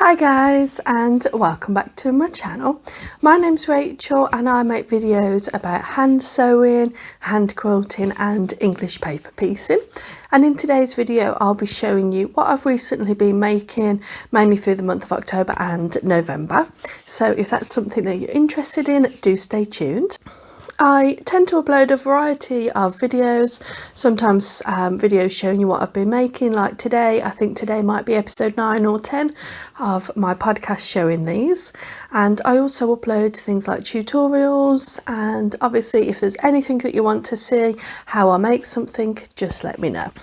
Hi guys, and welcome back to my channel. My name's Rachel and I make videos about hand sewing, hand quilting and English paper piecing. And in today's video I'll be showing you what I've recently been making, mainly through the month of October and November. So if that's something that you're interested in, do stay tuned. I tend to upload a variety of videos, sometimes videos showing you what I've been making, like today. I think today might be episode 9 or 10 of my podcast showing these. And I also upload things like tutorials, and obviously if there's anything that you want to see how I make something, just let me know.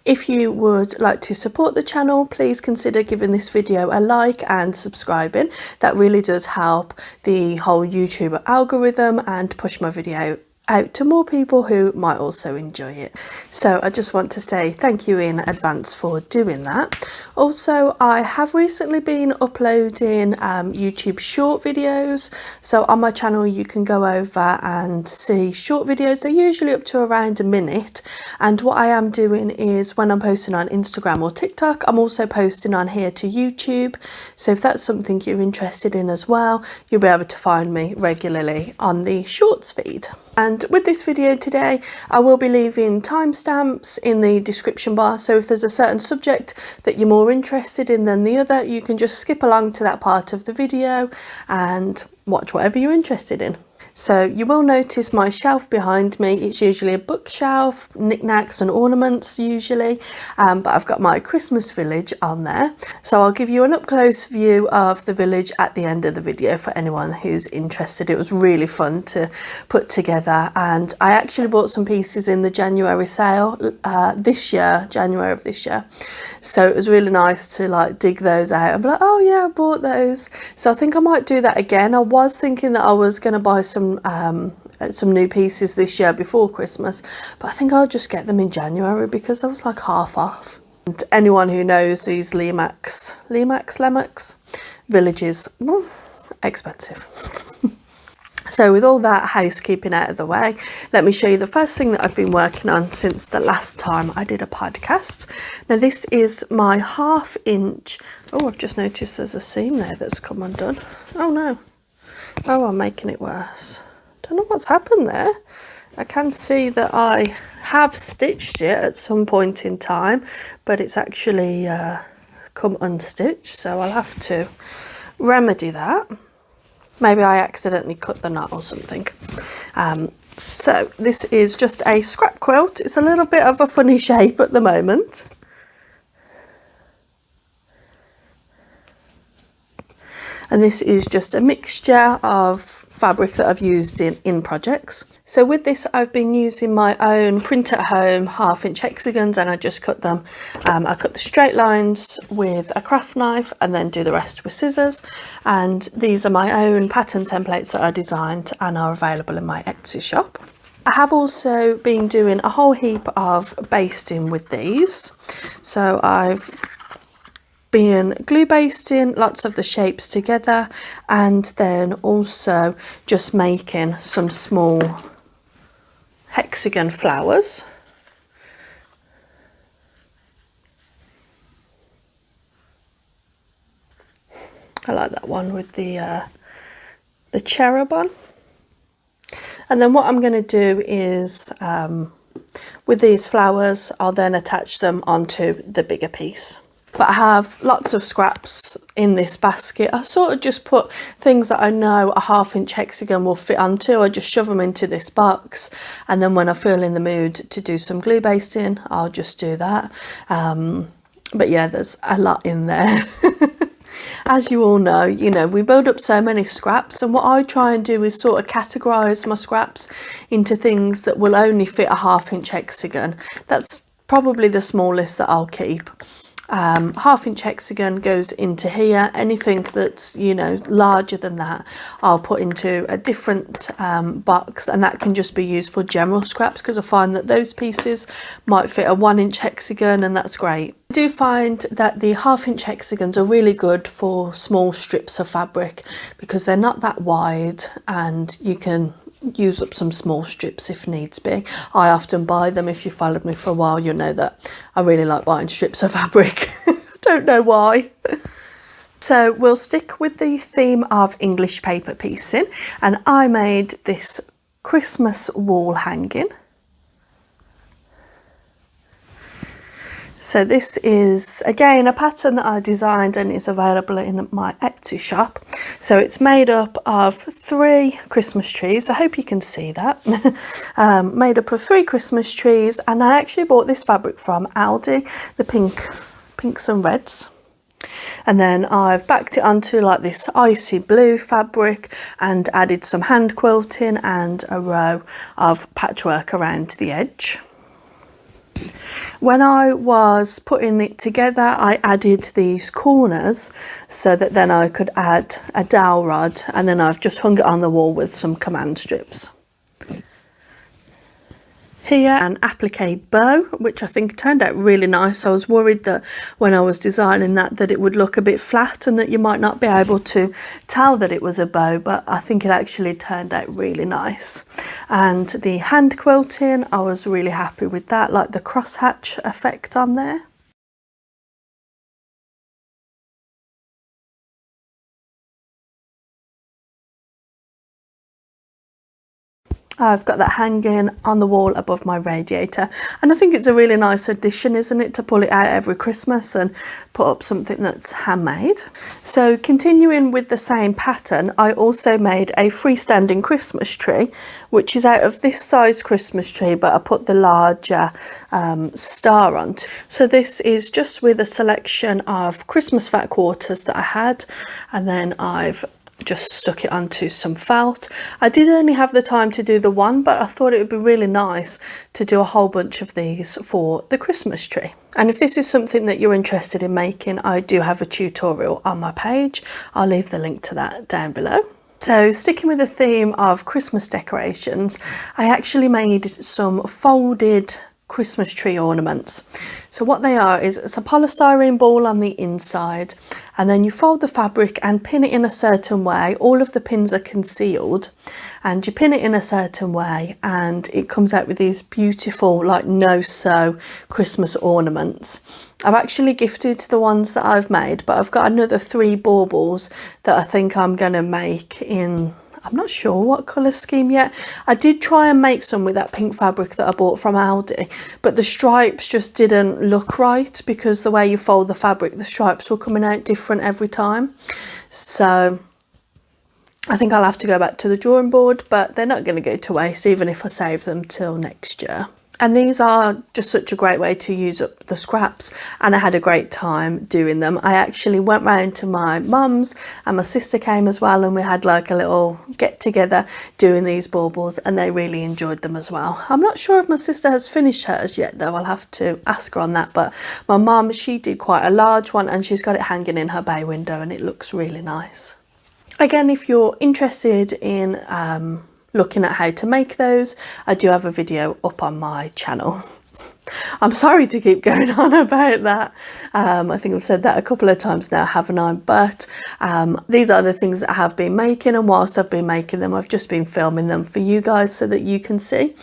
If you would like to support the channel, please consider giving this video a like and subscribing. That really does help the whole YouTube algorithm and push my video out to more people who might also enjoy it. So I just want to say thank you in advance for doing that. Also, I have recently been uploading YouTube short videos. So on my channel you can go over and see short videos. They're usually up to around a minute, and what I am doing is when I'm posting on Instagram or TikTok, I'm also posting on here to YouTube. So if that's something you're interested in as well, you'll be able to find me regularly on the shorts feed. And with this video today, I will be leaving timestamps in the description bar. So if there's a certain subject that you're more interested in than the other, you can just skip along to that part of the video and watch whatever you're interested in. So you will notice my shelf behind me. It's usually a bookshelf, knickknacks and ornaments usually, but I've got my Christmas village on there. So I'll give you an up close view of the village at the end of the video for anyone who's interested. It was really fun to put together, and I actually bought some pieces in the January sale January of this year. So it was really nice to like dig those out and be like, oh yeah, I bought those. So I think I might do that again. I was thinking that I was going to buy some new pieces this year before Christmas, but I think I'll just get them in January because I was like half off. And anyone who knows these Lemax villages, expensive. So with all that housekeeping out of the way, let me show you the first thing that I've been working on since the last time I did a podcast. Now this is my 1/2 inch. Oh, I've just noticed there's a seam there that's come undone. Oh no. Oh, I'm making it worse. Don't know what's happened there. I can see that I have stitched it at some point in time, but it's actually come unstitched, so I'll have to remedy that. Maybe I accidentally cut the knot or something. So this is just a scrap quilt. It's a little bit of a funny shape at the moment. And this is just a mixture of fabric that I've used in projects. So with this I've been using my own print at home 1/2 inch hexagons, and I just cut them. I cut the straight lines with a craft knife and then do the rest with scissors. And these are my own pattern templates that I designed and are available in my Etsy shop. I have also been doing a whole heap of basting with these. So I've been glue basting lots of the shapes together, and then also just making some small hexagon flowers. I like that one with the cherub on. And then what I'm going to do is with these flowers I'll then attach them onto the bigger piece. But I have lots of scraps in this basket. I sort of just put things that I know a 1/2 inch hexagon will fit onto. I just shove them into this box, and then when I feel in the mood to do some glue basting, I'll just do that. But yeah, there's a lot in there. As you all know, we build up so many scraps, and what I try and do is sort of categorise my scraps into things that will only fit a 1/2 inch hexagon. That's probably the smallest that I'll keep. 1/2 inch hexagon goes into here. Anything that's larger than that I'll put into a different box, and that can just be used for general scraps because I find that those pieces might fit a 1 inch hexagon, and that's great. I do find that the 1/2 inch hexagons are really good for small strips of fabric because they're not that wide, and you can use up some small strips if needs be. I often buy them. If you followed me for a while, you'll know that I really like buying strips of fabric. Don't know why. So we'll stick with the theme of English paper piecing, and I made this Christmas wall hanging. So this is again a pattern that I designed and is available in my Etsy shop. So it's made up of 3 Christmas trees. I hope you can see that. Made up of 3 Christmas trees, and I actually bought this fabric from Aldi, the pinks and reds. And then I've backed it onto like this icy blue fabric and added some hand quilting and a row of patchwork around the edge. When I was putting it together, I added these corners so that then I could add a dowel rod, and then I've just hung it on the wall with some command strips. Here an applique bow, which I think turned out really nice. I was worried that when I was designing that it would look a bit flat and that you might not be able to tell that it was a bow, but I think it actually turned out really nice. And the hand quilting, I was really happy with that, like the crosshatch effect on there. I've got that hanging on the wall above my radiator, and I think it's a really nice addition, isn't it, to pull it out every Christmas and put up something that's handmade. So continuing with the same pattern, I also made a freestanding Christmas tree, which is out of this size Christmas tree, but I put the larger star on. So this is just with a selection of Christmas fat quarters that I had, and then I've just stuck it onto some felt. I did only have the time to do the one, but I thought it would be really nice to do a whole bunch of these for the Christmas tree. And if this is something that you're interested in making, I do have a tutorial on my page. I'll leave the link to that down below. So sticking with the theme of Christmas decorations, I actually made some folded Christmas tree ornaments. So what they are is it's a polystyrene ball on the inside, and then you fold the fabric and pin it in a certain way. All of the pins are concealed, and you pin it in a certain way, and it comes out with these beautiful like no-sew Christmas ornaments. I've actually gifted the ones that I've made, but I've got another 3 baubles that I think I'm going to make in, I'm not sure what colour scheme yet. I did try and make some with that pink fabric that I bought from Aldi, but the stripes just didn't look right because the way you fold the fabric, the stripes were coming out different every time. So I think I'll have to go back to the drawing board, but they're not going to go to waste even if I save them till next year. And these are just such a great way to use up the scraps, and I had a great time doing them. I actually went round to my mum's, and my sister came as well, and we had like a little get together doing these baubles, and they really enjoyed them as well. I'm not sure if my sister has finished hers yet though. I'll have to ask her on that, but my mum, she did quite a large one, and she's got it hanging in her bay window, and it looks really nice. Again, if you're interested in looking at how to make those, I do have a video up on my channel. I'm sorry to keep going on about that. I think I've said that a couple of times now, haven't I? But these are the things that I have been making, and whilst I've been making them, I've just been filming them for you guys so that you can see.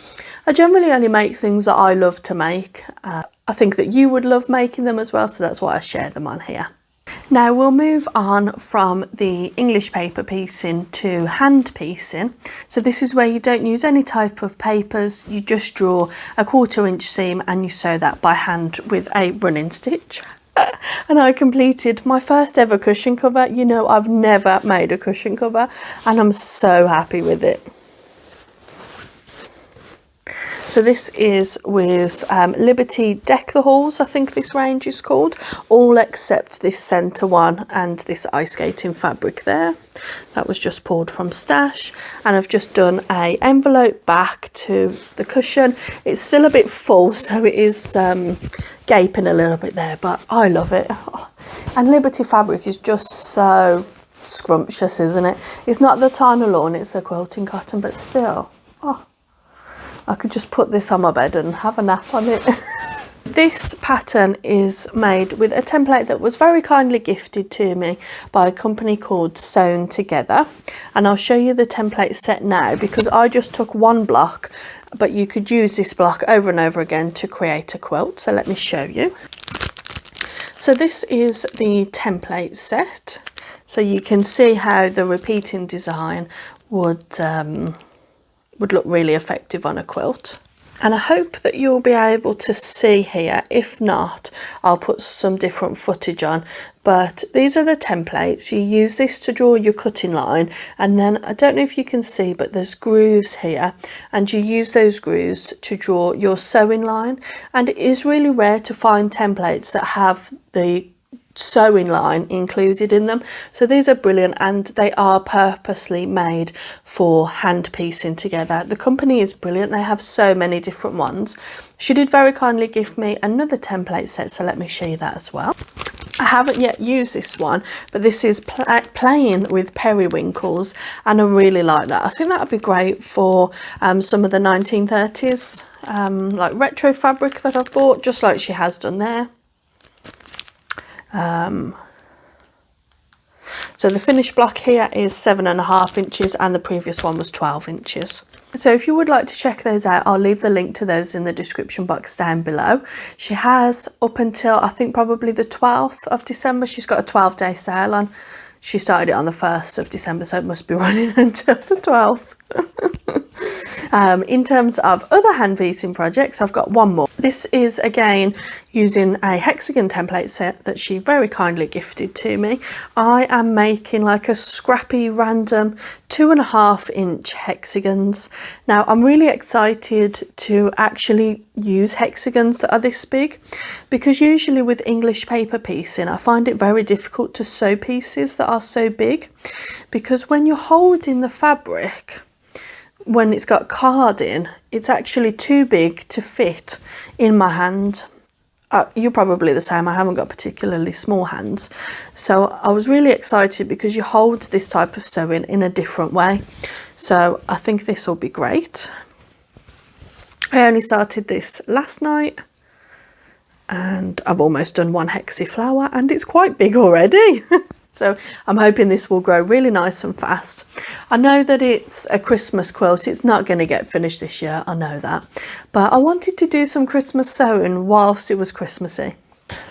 I generally only make things that I love to make. I think that you would love making them as well, so that's why I share them on here. Now we'll move on from the English paper piecing to hand piecing. So this is where you don't use any type of papers, you just draw a 1/4 inch seam and you sew that by hand with a running stitch. And I completed my first ever cushion cover. You know, I've never made a cushion cover, and I'm so happy with it. So this is with Liberty Deck the Halls, I think this range is called, all except this centre one and this ice skating fabric there. That was just pulled from Stash, and I've just done a envelope back to the cushion. It's still a bit full, so it is gaping a little bit there, but I love it. And Liberty fabric is just so scrumptious, isn't it? It's not the Tyne-a-Lawn, it's the quilting cotton, but still, oh, I could just put this on my bed and have a nap on it. This pattern is made with a template that was very kindly gifted to me by a company called Sewn Together, and I'll show you the template set now because I just took one block, but you could use this block over and over again to create a quilt. So let me show you. So this is the template set. So you can see how the repeating design would look really effective on a quilt. And I hope that you'll be able to see here. If not, I'll put some different footage on. But these are the templates. You use this to draw your cutting line, and then I don't know if you can see, but there's grooves here, and you use those grooves to draw your sewing line. And it is really rare to find templates that have the sewing line included in them, so these are brilliant, and they are purposely made for hand piecing together. The company is brilliant, they have so many different ones. She did very kindly give me another template set, so let me show you that as well. I haven't yet used this one, but this is playing with periwinkles, and I really like that. I think that would be great for some of the 1930s like retro fabric that I've bought, just like she has done there. So the finished block here is 7.5 inches, and the previous one was 12 inches. So if you would like to check those out, I'll leave the link to those in the description box down below. She has up until I think probably the 12th of December. She's got a 12-day sale on. She started it on the 1st of December, so it must be running until the 12th. In terms of other hand piecing projects, I've got one more. This is again using a hexagon template set that she very kindly gifted to me. I am making like a scrappy random 2.5 inch hexagons. Now I'm really excited to actually use hexagons that are this big, because usually with English paper piecing I find it very difficult to sew pieces that are so big, because when you're holding the fabric, when it's got carding, it's actually too big to fit in my hand. You're probably the same. I haven't got particularly small hands, so I was really excited because you hold this type of sewing in a different way. So I think this will be great. I only started this last night, and I've almost done one hexy flower, and it's quite big already. So I'm hoping this will grow really nice and fast. I know that it's a Christmas quilt. It's not going to get finished this year, I know that. But I wanted to do some Christmas sewing whilst it was Christmassy.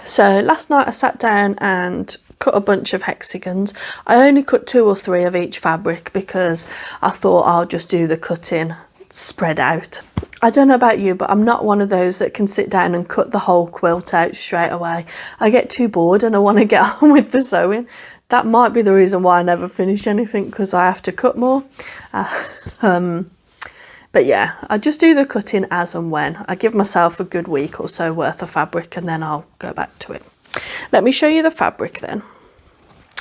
So last night I sat down and cut a bunch of hexagons. I only cut 2 or 3 of each fabric because I thought I'll just do the cutting spread out. I don't know about you, but I'm not one of those that can sit down and cut the whole quilt out straight away. I get too bored and I want to get on with the sewing. That might be the reason why I never finish anything, because I have to cut more. But yeah, I just do the cutting as and when. I give myself a good week or so worth of fabric, and then I'll go back to it. Let me show you the fabric then.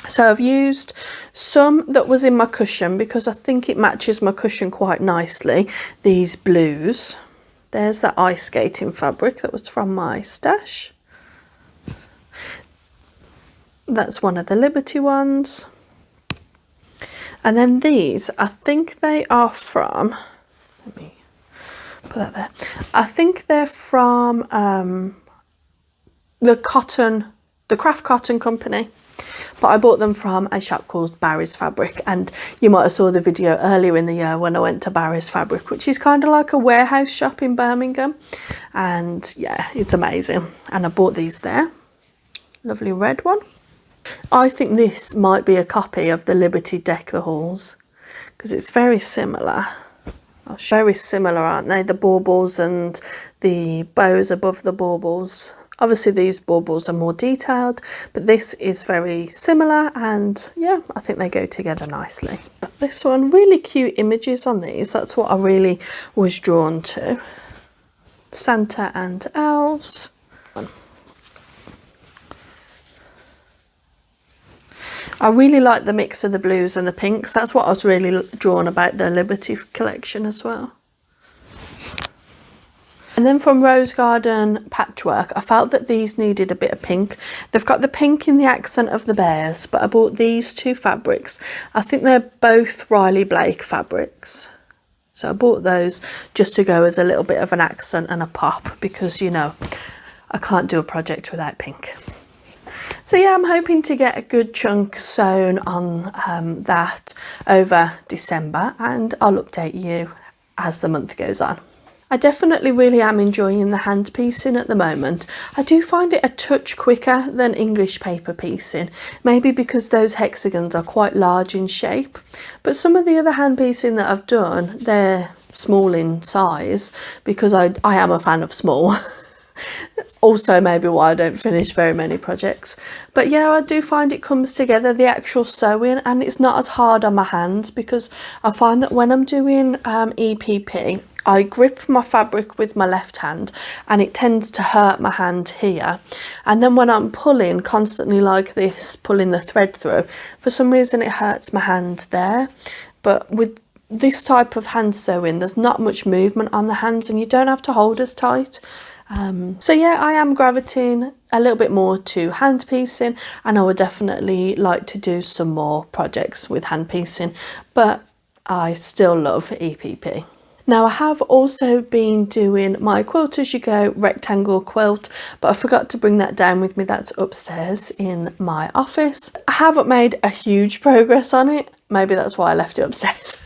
So I've used some that was in my cushion because I think it matches my cushion quite nicely. These blues. There's that ice skating fabric that was from my stash. That's one of the Liberty ones. And then these, I think they are from, let me put that there. I think they're from the Craft Cotton Company. But I bought them from a shop called Barry's Fabric, and you might have saw the video earlier in the year when I went to Barry's Fabric, which is kind of like a warehouse shop in Birmingham, and yeah, it's amazing. And I bought these there. Lovely red one. I think this might be a copy of the Liberty Deck the Halls, because it's very similar. Very similar, aren't they? The baubles and the bows above the baubles. Obviously these baubles are more detailed, but this is very similar, and yeah, I think they go together nicely. This one, really cute images on these. That's what I really was drawn to. Santa and elves. I really like the mix of the blues and the pinks. That's what I was really drawn about the Liberty collection as well. And then from Rose Garden Patchwork, I felt that these needed a bit of pink. They've got the pink in the accent of the bears, but I bought these 2 fabrics. I think they're both Riley Blake fabrics. So I bought those just to go as a little bit of an accent and a pop, because, you know, I can't do a project without pink. So yeah, I'm hoping to get a good chunk sewn on that over December, and I'll update you as the month goes on. I definitely really am enjoying the hand piecing at the moment. I do find it a touch quicker than English paper piecing, maybe because those hexagons are quite large in shape, but some of the other hand piecing that I've done, they're small in size because I am a fan of small. Also maybe why I don't finish very many projects. But yeah, I do find it comes together, the actual sewing, and it's not as hard on my hands, because I find that when I'm doing EPP, I grip my fabric with my left hand and it tends to hurt my hand here. And then when I'm pulling constantly like this, pulling the thread through, for some reason it hurts my hand there. But with this type of hand sewing, there's not much movement on the hands and you don't have to hold as tight. So yeah, I am gravitating a little bit more to hand piecing, and I would definitely like to do some more projects with hand piecing, but I still love EPP. Now I have also been doing my Quilt As You Go rectangle quilt, but I forgot to bring that down with me. That's upstairs in my office. I haven't made a huge progress on it. Maybe that's why I left it upstairs.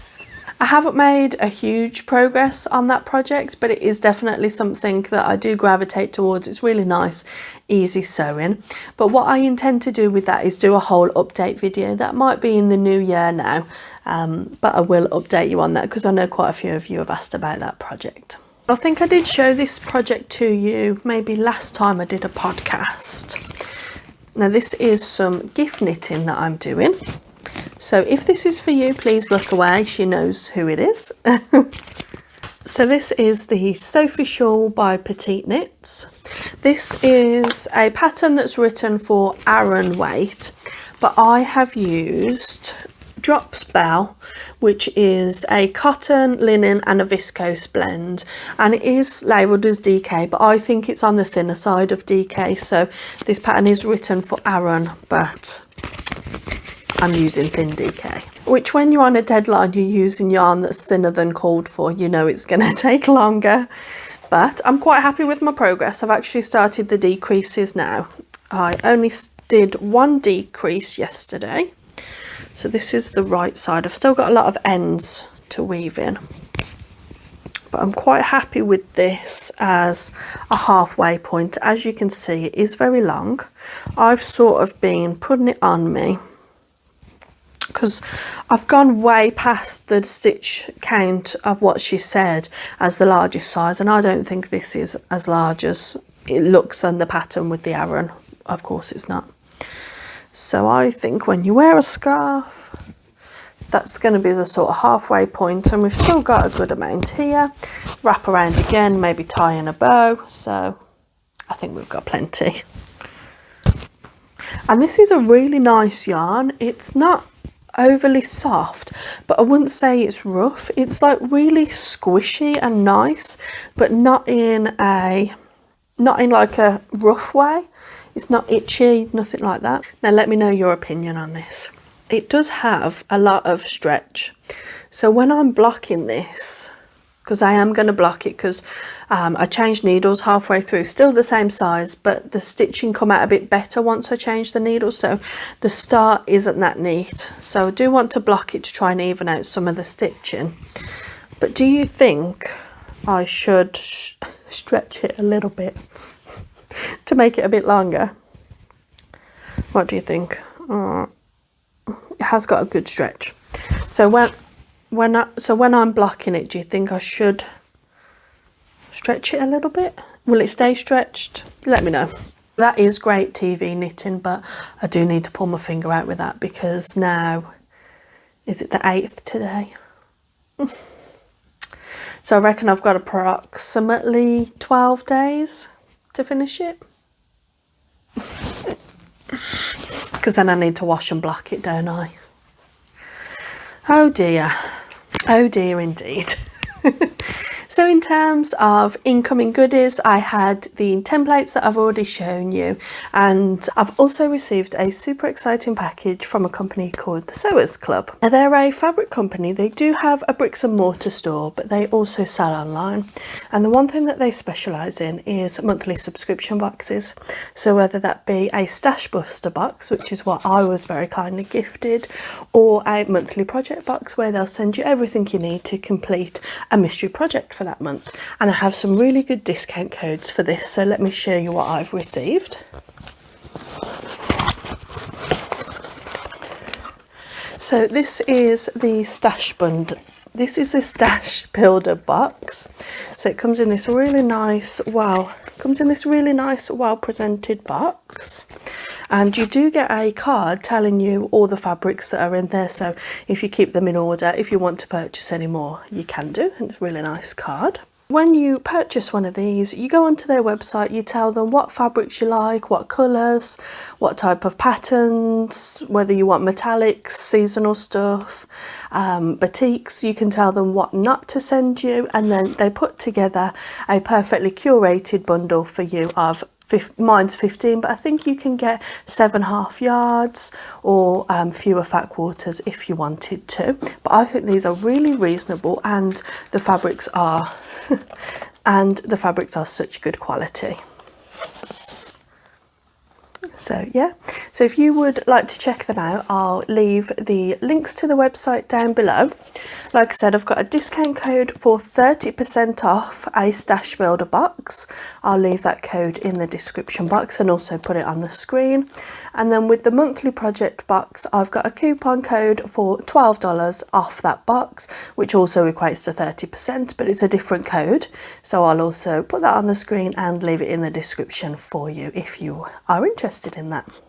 I haven't made a huge progress on that project, but it is definitely something that I do gravitate towards. It's really nice, easy sewing. But what I intend to do with that is do a whole update video. That might be in the new year now, but I will update you on that because I know quite a few of you have asked about that project. I think I did show this project to you maybe last time I did a podcast. Now this is some gift knitting that I'm doing. So if this is for you, please look away. She knows who it is. So this is the Sophie Shawl by Petite Knits. This is a pattern that's written for Aran weight, but I have used Drops Bell, which is a cotton, linen and a viscose blend, and it is labelled as DK, but I think it's on the thinner side of DK, so this pattern is written for Aran, but I'm using thin DK, which when you're on a deadline, you're using yarn that's thinner than called for, you know it's going to take longer. But I'm quite happy with my progress. I've actually started the decreases now. I only did one decrease yesterday. So this is the right side. I've still got a lot of ends to weave in, but I'm quite happy with this as a halfway point. As you can see, it is very long. I've sort of been putting it on me because I've gone way past the stitch count of what she said as the largest size, and I don't think this is as large as it looks on the pattern with the Aran. Of course it's not. So I think when you wear a scarf, that's going to be the sort of halfway point, and we've still got a good amount here. Wrap around again, maybe tie in a bow, so I think we've got plenty. And this is a really nice yarn. It's not overly soft, but I wouldn't say it's rough. It's like really squishy and nice, but not in like a rough way. It's not itchy, nothing like that. Now let me know your opinion on this. It does have a lot of stretch, so when I'm blocking this, because I am going to block it because I changed needles halfway through, still the same size, but the stitching come out a bit better once I changed the needles, so the start isn't that neat. So I do want to block it to try and even out some of the stitching. But do you think I should stretch it a little bit to make it a bit longer? What do you think? It has got a good stretch. So when I'm blocking it, do you think I should stretch it a little bit? Will it stay stretched? Let me know. That is great TV knitting, but I do need to pull my finger out with that because now, is it the 8th today? So I reckon I've got approximately 12 days to finish it. Because then I need to wash and block it, don't I? Oh dear indeed. So in terms of incoming goodies, I had the templates that I've already shown you, and I've also received a super exciting package from a company called the Sewers Club. Now they're a fabric company. They do have a bricks and mortar store, but they also sell online, and the one thing that they specialise in is monthly subscription boxes. So whether that be a stash buster box, which is what I was very kindly gifted, or a monthly project box where they'll send you everything you need to complete a mystery project for for that month. And I have some really good discount codes for this, so let me show you what I've received. So this is the stash bundle. This is the stash builder box. So it comes in this really nice, well presented box. And you do get a card telling you all the fabrics that are in there. So if you keep them in order, if you want to purchase any more, you can do. And it's a really nice card. When you purchase one of these, you go onto their website, you tell them what fabrics you like, what colours, what type of patterns, whether you want metallics, seasonal stuff, batiks. You can tell them what not to send you, and then they put together a perfectly curated bundle for you of mine's 15, but I think you can get 7.5 yards or fewer fat quarters if you wanted to. But I think these are really reasonable, and the fabrics are such good quality. So yeah, so if you would like to check them out, I'll leave the links to the website down below. Like I said, I've got a discount code for 30% off a stash builder box. I'll leave that code in the description box and also put it on the screen. And then with the monthly project box, I've got a coupon code for $12 off that box, which also equates to 30%, but it's a different code. So I'll also put that on the screen and leave it in the description for you if you are interested in that.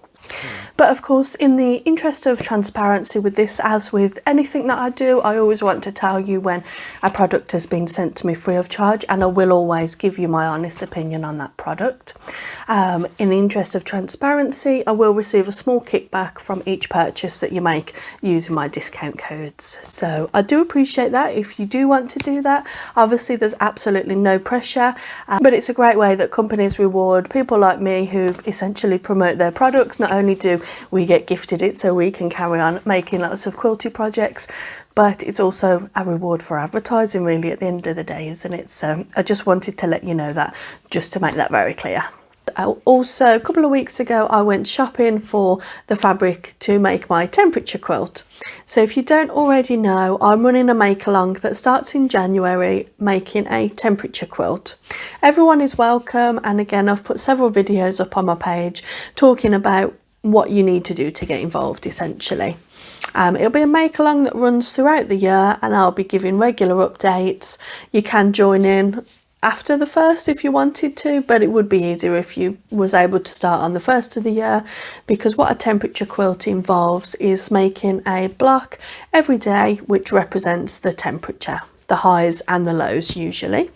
But of course, in the interest of transparency with this, as with anything that I do, I always want to tell you when a product has been sent to me free of charge, and I will always give you my honest opinion on that product. In the interest of transparency, I will receive a small kickback from each purchase that you make using my discount codes. So I do appreciate that if you do want to do that. Obviously, there's absolutely no pressure, but it's a great way that companies reward people like me who essentially promote their products. Not only do we get gifted it so we can carry on making lots of quilty projects, but it's also a reward for advertising really at the end of the day, isn't it? So I just wanted to let you know that, just to make that very clear. Also, a couple of weeks ago, I went shopping for the fabric to make my temperature quilt. So if you don't already know, I'm running a make-along that starts in January, making a temperature quilt. Everyone is welcome, and again, I've put several videos up on my page talking about what you need to do to get involved, essentially. It'll be a make-along that runs throughout the year, and I'll be giving regular updates. You can join in after the 1st if you wanted to, but it would be easier if you was able to start on the 1st of the year, because what a temperature quilt involves is making a block every day which represents the temperature, the highs and the lows usually.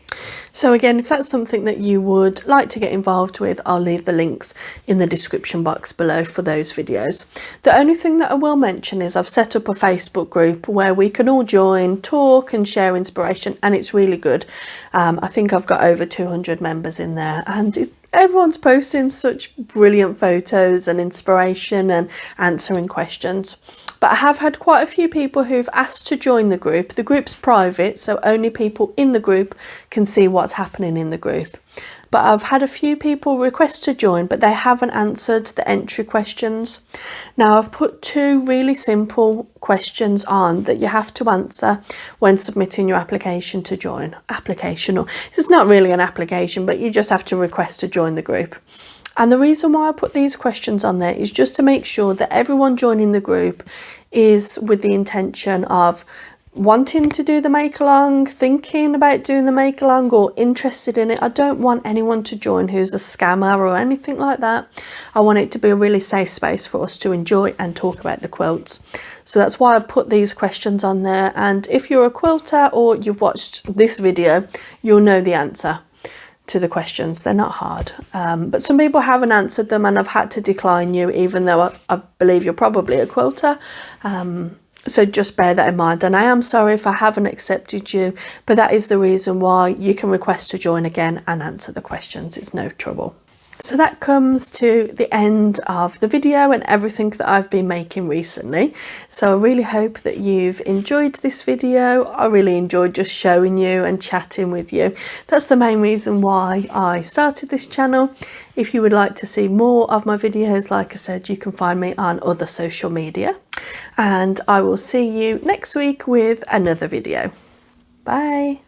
So again, if that's something that you would like to get involved with, I'll leave the links in the description box below for those videos. The only thing that I will mention is I've set up a Facebook group where we can all join, talk and share inspiration, and it's really good. I think I've got over 200 members in there, and everyone's posting such brilliant photos and inspiration and answering questions. But I have had quite a few people who've asked to join the group. The group's private, so only people in the group can see what's happening in the group. But I've had a few people request to join, but they haven't answered the entry questions. Now I've put 2 really simple questions on that you have to answer when submitting your application to join. Or it's not really an application, but you just have to request to join the group. And the reason why I put these questions on there is just to make sure that everyone joining the group is with the intention of wanting to do the make-along, thinking about doing the make-along, or interested in it. I don't want anyone to join who's a scammer or anything like that. I want it to be a really safe space for us to enjoy and talk about the quilts. So that's why I put these questions on there. And if you're a quilter or you've watched this video, you'll know the answer to the questions. They're not hard, but some people haven't answered them and I've had to decline you, even though I believe you're probably a quilter. So just bear that in mind, and I am sorry if I haven't accepted you, but that is the reason why. You can request to join again and answer the questions. It's no trouble. So that comes to the end of the video and everything that I've been making recently. So I really hope that you've enjoyed this video. I really enjoyed just showing you and chatting with you. That's the main reason why I started this channel. If you would like to see more of my videos, like I said, you can find me on other social media. And I will see you next week with another video. Bye.